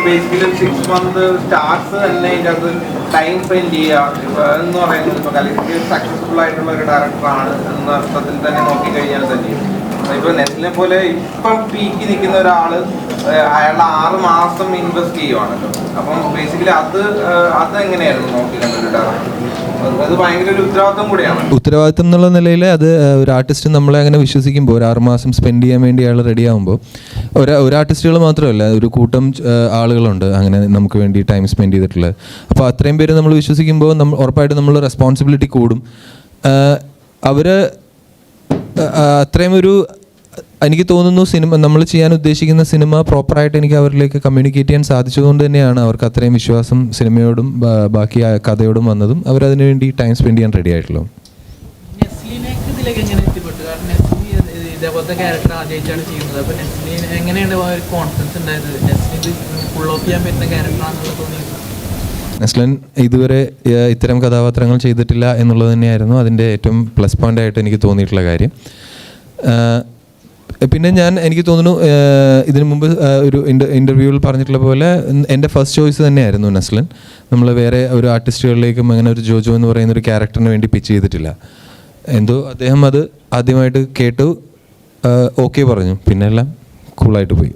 Basically 6 month stars തന്നെ ഇതിനകത്ത് time spend ചെയ്യുക എന്ന് പറയുന്നത് ഇപ്പോൾ കലയ്ക്ക് സക്സസ്ഫുൾ ആയിട്ടുള്ള ഒരു ഡയറക്ടറാണ് എന്ന അർത്ഥത്തിൽ തന്നെ നോക്കിക്കഴിഞ്ഞാൽ തന്നെ ഇപ്പോൾ നെസ്ലിനെ പോലെ ഇപ്പം പീക്ക് നിൽക്കുന്ന ഒരാൾ അയാളുടെ 6 മാസം ഇൻവെസ്റ്റ് ചെയ്യുവാണല്ലോ. അപ്പം ബേസിക്കലി അതെങ്ങനെയായിരുന്നു നോക്കിക്കണ്ടൊരു ഡയറക്ടർ? അത് ഭയങ്കര ഒരു ഉത്തരവാദിത്വം കൂടിയാണ്. ഉത്തരവാദിത്വം എന്നുള്ള നിലയിൽ അത് ഒരു ആർട്ടിസ്റ്റ് നമ്മളെ അങ്ങനെ വിശ്വസിക്കുമ്പോൾ ഒരു 6 മാസം സ്പെൻഡ് ചെയ്യാൻ വേണ്ടി അയാൾ റെഡി ആകുമ്പോൾ ഒരു ആർട്ടിസ്റ്റുകൾ മാത്രമല്ല, ഒരു കൂട്ടം ആളുകളുണ്ട് അങ്ങനെ നമുക്ക് വേണ്ടി ടൈം സ്പെൻഡ് ചെയ്തിട്ടുള്ളത്. അപ്പോൾ അത്രയും പേര് നമ്മൾ വിശ്വസിക്കുമ്പോൾ ഉറപ്പായിട്ടും നമ്മൾ റെസ്പോൺസിബിലിറ്റി കൂടും. അവർ അത്രയും ഒരു എനിക്ക് തോന്നുന്നു സിനിമ നമ്മൾ ചെയ്യാൻ ഉദ്ദേശിക്കുന്ന സിനിമ പ്രോപ്പറായിട്ട് എനിക്ക് അവരിലേക്ക് കമ്മ്യൂണിക്കേറ്റ് ചെയ്യാൻ സാധിച്ചതുകൊണ്ട് തന്നെയാണ് അവർക്ക് അത്രയും വിശ്വാസം സിനിമയോടും ബാക്കി കഥയോടും വന്നതും അവരതിനു വേണ്ടി ടൈം സ്പെൻഡ് ചെയ്യാൻ റെഡി ആയിട്ടുള്ളൂ. ഇതേപോലത്തെ ക്യാരക്ടർ ആദ്യമായിട്ടാണ് ചെയ്യുന്നത്. അപ്പോൾ നെസ്ലിന് എങ്ങനെയാണ് കോൺഫിഡൻസ് ഉണ്ടായത്? നെസ്ലിൻ ഫുൾ ഓഫ് ചെയ്യാൻ പറ്റുന്ന ക്യാരക്ടറാണെന്നുള്ള തോന്നിയത്? നെസ്ലിൻ ഇതുവരെ ഇത്തരം കഥാപാത്രങ്ങൾ ചെയ്തിട്ടില്ല എന്നുള്ളത് തന്നെയായിരുന്നു അതിൻ്റെ ഏറ്റവും പ്ലസ് പോയിൻ്റ് ആയിട്ട് എനിക്ക് തോന്നിയിട്ടുള്ള കാര്യം. പിന്നെ എനിക്ക് തോന്നുന്നു ഇതിനു മുമ്പ് ഒരു ഇൻ്റർവ്യൂവിൽ പറഞ്ഞിട്ടുള്ള പോലെ എൻ്റെ ഫസ്റ്റ് ചോയ്സ് തന്നെയായിരുന്നു നെസ്ലിൻ. നമ്മൾ വേറെ ഒരു ആർട്ടിസ്റ്റുകളിലേക്കും അങ്ങനെ ഒരു ജോജോ എന്ന് പറയുന്ന ഒരു ക്യാരക്ടറിന് വേണ്ടി പിച്ച് ചെയ്തിട്ടില്ല. എന്തോ അദ്ദേഹം അത് ആദ്യമായിട്ട് കേട്ടു, ഓക്കെ പറഞ്ഞു, പിന്നെ എല്ലാം കൂളായിട്ട് പോയി.